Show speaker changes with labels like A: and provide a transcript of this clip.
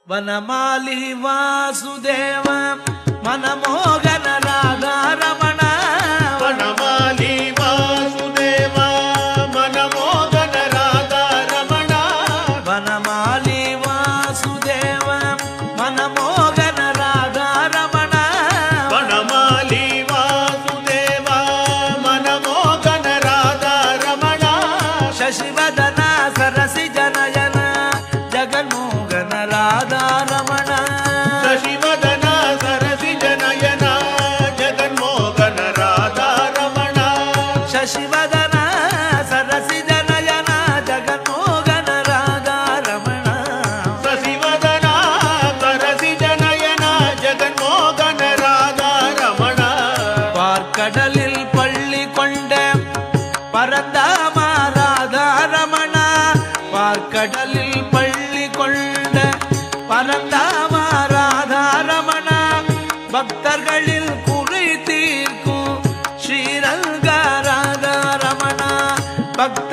A: ವನಮಾಲಿ ವಾಸುದೇವ ಮನಮೋಗನ ರಾಧಾರಮಣ
B: ವನಮಾಲಿ ವಾಸುದೇವ ಮನಮೋಗನ ರಾಧಾರಮಣ
A: ವನಮಾಲಿ ವಾಸುದೇವ ಮನಮೋಗನ ರಾಧಾರಮಣ
B: ವನಮಾಲಿ ವಾಸುದೇವ ಮನಮೋಗನ ರಾಧಾರಮಣ
A: ಶಶಿವದನ ಸರಸಿ ಜನಯನ ಜಗನ್ಮೋಗನ ರಾಧಾರಮಣ
B: ಶಶಿವದನ ಸರಸಿ ಜನಯನ ಜಗನ್ಮೋಗನ ರಾಧಾರಮಣ
A: ಶಶಿವದನ ಸರಸಿ ಜನಯನ ಜಗನ್ಮೋಗನ ರಾಧಾರಮಣ
B: ಶಶಿವದನ ಸರಸಿ ಜನಯನ ಜಗನ್ಮೋಗನ ರಾಧಾರಮಣ
A: பார்க்கடலில் பள்ளி கொண்ட பரந்தாம ராதாரமண பார்க்கடலில் பள்ளி கொண்ட பரந்தாம ராதாரமண பக்தர்களில் குறி தீர்க்கும் ஸ்ரீரங்க ராதாரமண பக்த